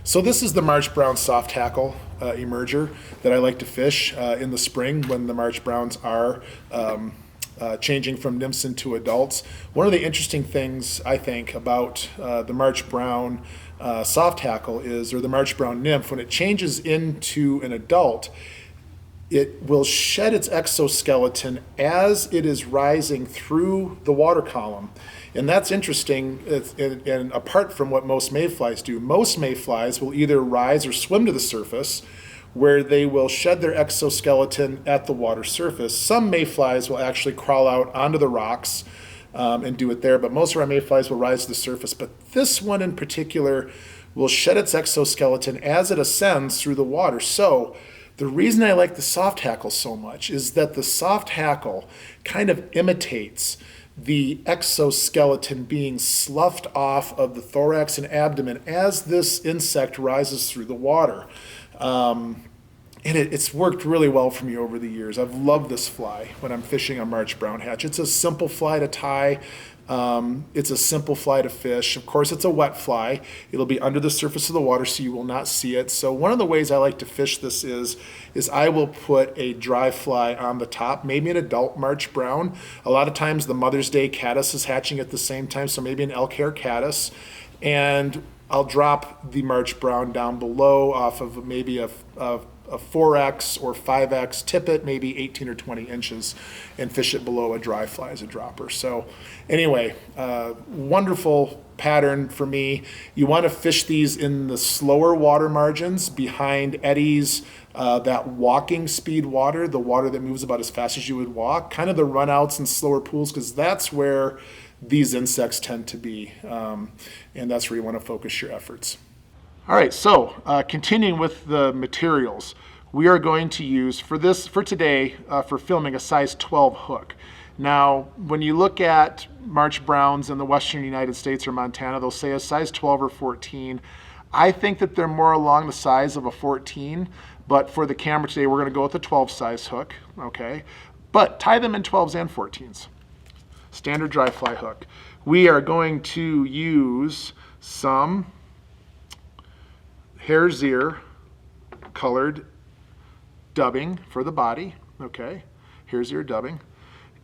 So this is the March Brown soft hackle emerger that I like to fish in the spring when the March Browns are changing from nymphs into adults. One of the interesting things I think about the March Brown soft hackle is, or the March Brown nymph, when it changes into an adult, it will shed its exoskeleton as it is rising through the water column. And that's interesting, and apart from what most mayflies do. Most mayflies will either rise or swim to the surface, where they will shed their exoskeleton at the water surface. Some mayflies will actually crawl out onto the rocks and do it there, but most of our mayflies will rise to the surface. But this one in particular will shed its exoskeleton as it ascends through the water. So the reason I like the soft hackle so much is that the soft hackle kind of imitates the exoskeleton being sloughed off of the thorax and abdomen as this insect rises through the water. And it's worked really well for me over the years. I've loved this fly when I'm fishing a March Brown hatch. It's a simple fly to tie. It's a simple fly to fish. Of course, it's a wet fly. It'll be under the surface of the water, so you will not see it. So one of the ways I like to fish this is I will put a dry fly on the top, maybe an adult March Brown. A lot of times the Mother's Day caddis is hatching at the same time, so maybe an elk hair caddis. And I'll drop the March Brown down below off of maybe a 4X or 5X, tip it maybe 18 or 20 inches and fish it below a dry fly as a dropper. So anyway, wonderful pattern for me. You want to fish these in the slower water margins behind eddies, that walking speed water, the water that moves about as fast as you would walk, kind of the runouts and slower pools, because that's where these insects tend to be. And that's where you want to focus your efforts. All right, so continuing with the materials, we are going to use for today for filming a size 12 hook. Now, when you look at March Browns in the western United States or Montana, they'll say a size 12 or 14. I think that they're more along the size of a 14, but for the camera today, we're going to go with a 12 size hook, okay? But tie them in 12s and 14s. Standard dry fly hook. We are going to use some hare's ear colored dubbing for the body, okay? Hare's ear dubbing.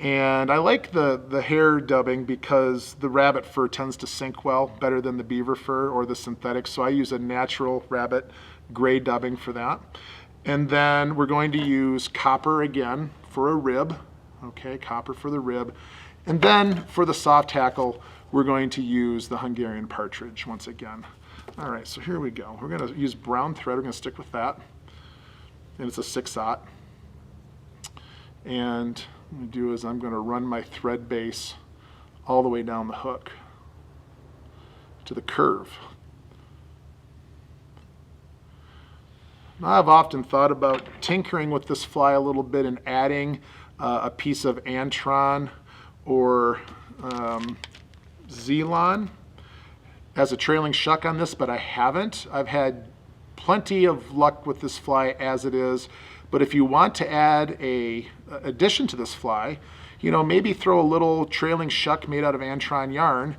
And I like the hair dubbing because the rabbit fur tends to sink well, better than the beaver fur or the synthetic, so I use a natural rabbit gray dubbing for that. And then we're going to use copper again for a rib, okay? Copper for the rib. And then for the soft hackle, we're going to use the Hungarian partridge once again. All right, so here we go. We're going to use brown thread. We're going to stick with that. And it's a 6/0. And what I'm going to do is I'm going to run my thread base all the way down the hook to the curve. Now, I've often thought about tinkering with this fly a little bit and adding a piece of Antron or Zelon as a trailing shuck on this, but I haven't. I've had plenty of luck with this fly as it is, but if you want to add a addition to this fly, you know, maybe throw a little trailing shuck made out of Antron yarn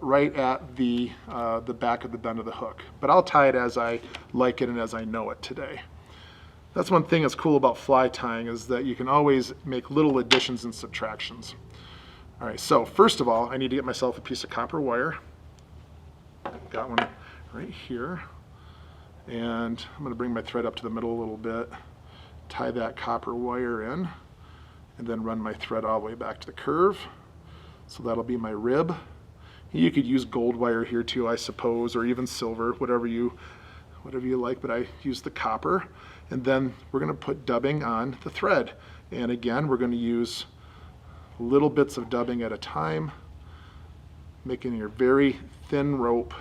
right at the back of the bend of the hook. But I'll tie it as I like it and as I know it today. That's one thing that's cool about fly tying, is that you can always make little additions and subtractions. All right, so first of all, I need to get myself a piece of copper wire. Got one right here. And I'm going to bring my thread up to the middle a little bit, tie that copper wire in, and then run my thread all the way back to the curve. So that'll be my rib. You could use gold wire here too, I suppose, or even silver, whatever you like, but I use the copper. And then we're going to put dubbing on the thread. And again, we're going to use little bits of dubbing at a time, making your very thin rope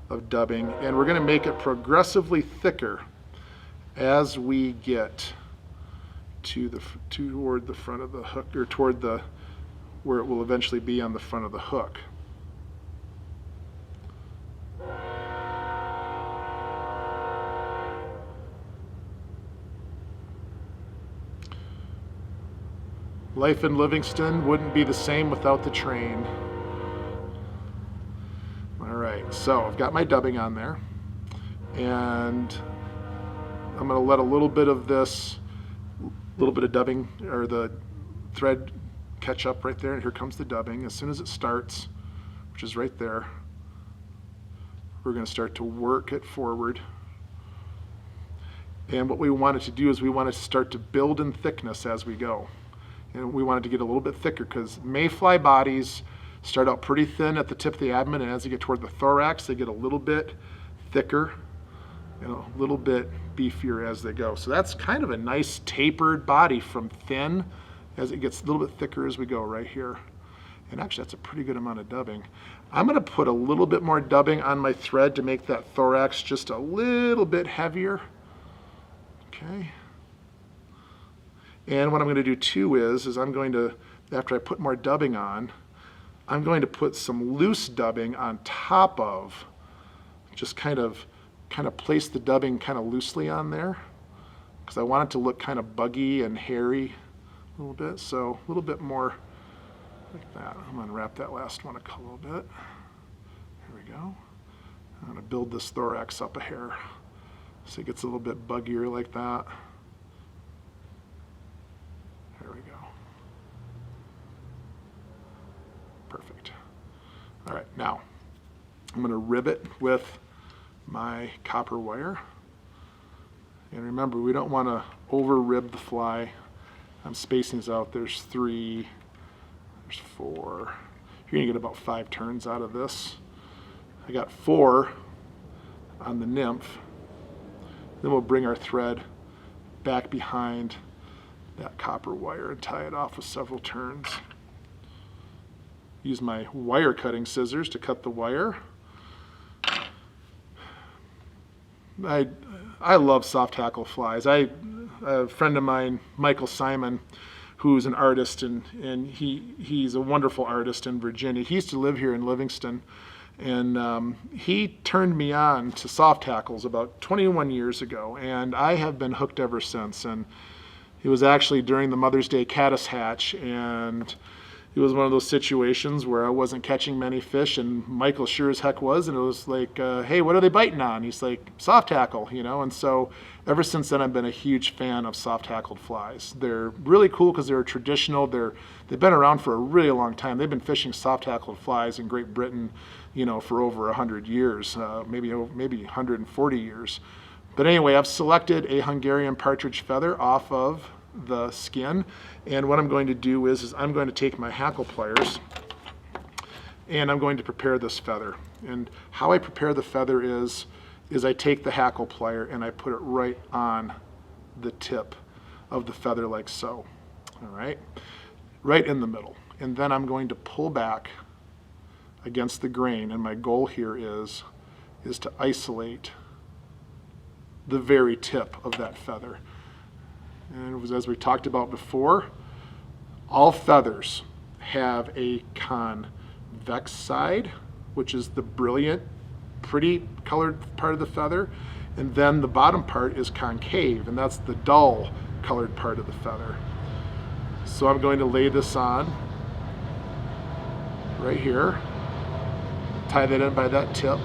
of dubbing, and we're going to make it progressively thicker as we get toward the front of the hook, or toward where it will eventually be on the front of the hook. Life in Livingston wouldn't be the same without the train. All right, so I've got my dubbing on there, and I'm going to let a little bit of this, little bit of dubbing, or the thread catch up right there, and here comes the dubbing. As soon as it starts, which is right there, we're going to start to work it forward. And what we wanted to do is we wanted to start to build in thickness as we go. And we wanted to get a little bit thicker because mayfly bodies start out pretty thin at the tip of the abdomen, and as they get toward the thorax, they get a little bit thicker and a little bit beefier as they go. So that's kind of a nice tapered body from thin as it gets a little bit thicker as we go right here. And actually that's a pretty good amount of dubbing. I'm going to put a little bit more dubbing on my thread to make that thorax just a little bit heavier. Okay. And what I'm going to do too is I'm going to, after I put more dubbing on, I'm going to put some loose dubbing on top of, just kind of place the dubbing kind of loosely on there, because I want it to look kind of buggy and hairy a little bit. So a little bit more like that. I'm going to wrap that last one a little bit. There we go. I'm going to build this thorax up a hair so it gets a little bit buggier like that. There we go. Perfect. All right, now I'm going to rivet with my copper wire. And remember, we don't want to over rib the fly. I'm spacing these out. There's 3, there's 4. You're going to get about 5 turns out of this. I got 4 on the nymph. Then we'll bring our thread back behind that copper wire and tie it off with several turns. Use my wire cutting scissors to cut the wire. I love soft hackle flies. A friend of mine, Michael Simon, who's an artist, and he's a wonderful artist in Virginia. He used to live here in Livingston, and he turned me on to soft hackles about 21 years ago, and I have been hooked ever since. And it was actually during the Mother's Day caddis hatch, and it was one of those situations where I wasn't catching many fish, and Michael sure as heck was, and it was like, hey, what are they biting on? He's like, soft hackle, you know. And so ever since then, I've been a huge fan of soft hackled flies. They're really cool because they're traditional. They've been around for a really long time. They've been fishing soft hackled flies in Great Britain, you know, for over 100 years, maybe 140 years. But anyway, I've selected a Hungarian partridge feather off of the skin, and what I'm going to do is I'm going to take my hackle pliers and I'm going to prepare this feather. And how I prepare the feather is I take the hackle plier and I put it right on the tip of the feather like so, all right, right in the middle. And then I'm going to pull back against the grain, and my goal here is to isolate the very tip of that feather. And it was, as we talked about before, all feathers have a convex side, which is the brilliant, pretty colored part of the feather, and then the bottom part is concave, and that's the dull colored part of the feather. So I'm going to lay this on right here, tie that in by that tip,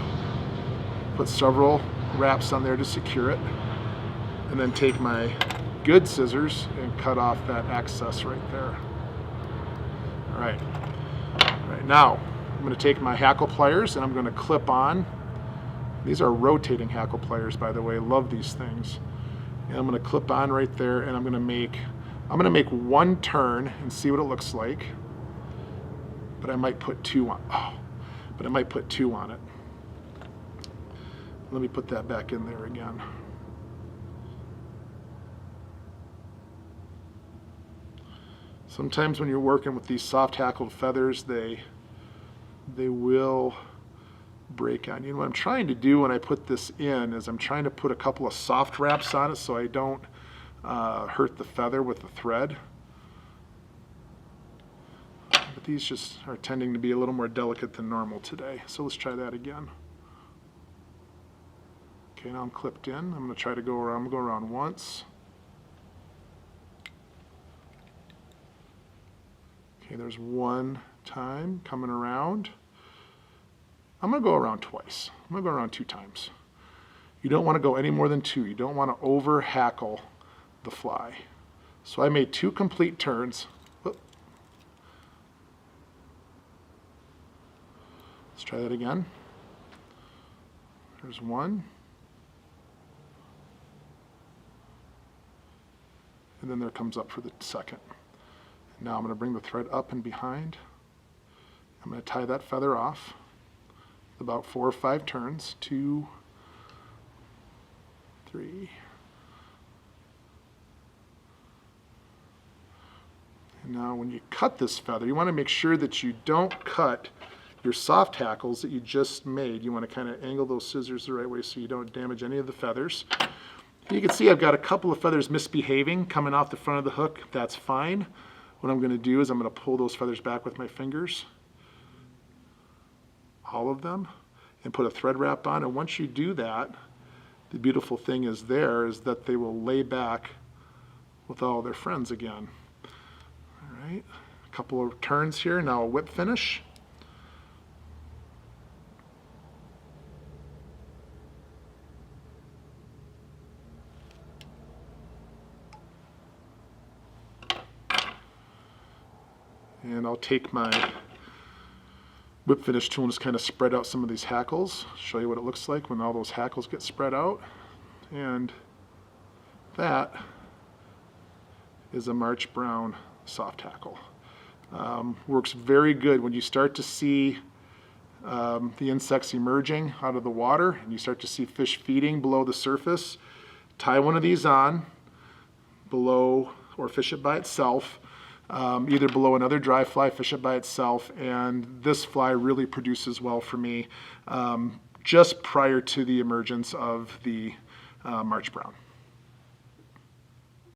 put several wraps on there to secure it, and then take my good scissors and cut off that excess right there. All right. Now I'm going to take my hackle pliers and I'm going to clip on. These are rotating hackle pliers, by the way. Love these things. And I'm going to clip on right there, and I'm going to make one turn and see what it looks like. But I might put 2 on. But I might put 2 on it. Let me put that back in there again. Sometimes when you're working with these soft hackled feathers, they will break on you. And what I'm trying to do when I put this in is I'm trying to put a couple of soft wraps on it so I don't hurt the feather with the thread. But these just are tending to be a little more delicate than normal today. So let's try that again. Okay, now I'm clipped in. I'm going to try to go around. I'm going to go around once. Okay, there's one time coming around. I'm gonna go around twice. I'm gonna go around 2 times. You don't wanna go any more than 2. You don't wanna over hackle the fly. So I made 2 complete turns. Let's try that again. There's one. And then there comes up for the second. Now I'm going to bring the thread up and behind. I'm going to tie that feather off. About 4 or 5 turns. 2, 3. And now when you cut this feather, you want to make sure that you don't cut your soft hackles that you just made. You want to kind of angle those scissors the right way so you don't damage any of the feathers. You can see I've got a couple of feathers misbehaving coming off the front of the hook. That's fine. What I'm going to do is I'm going to pull those feathers back with my fingers, all of them, and put a thread wrap on. And once you do that, the beautiful thing is that they will lay back with all their friends again. All right, a couple of turns here. Now a whip finish. And I'll take my whip finish tool and just kind of spread out some of these hackles, show you what it looks like when all those hackles get spread out. And that is a March Brown soft hackle. Works very good when you start to see the insects emerging out of the water and you start to see fish feeding below the surface. Tie one of these on below or fish it by itself. Either below another dry fly, fish it by itself, and this fly really produces well for me just prior to the emergence of the March Brown.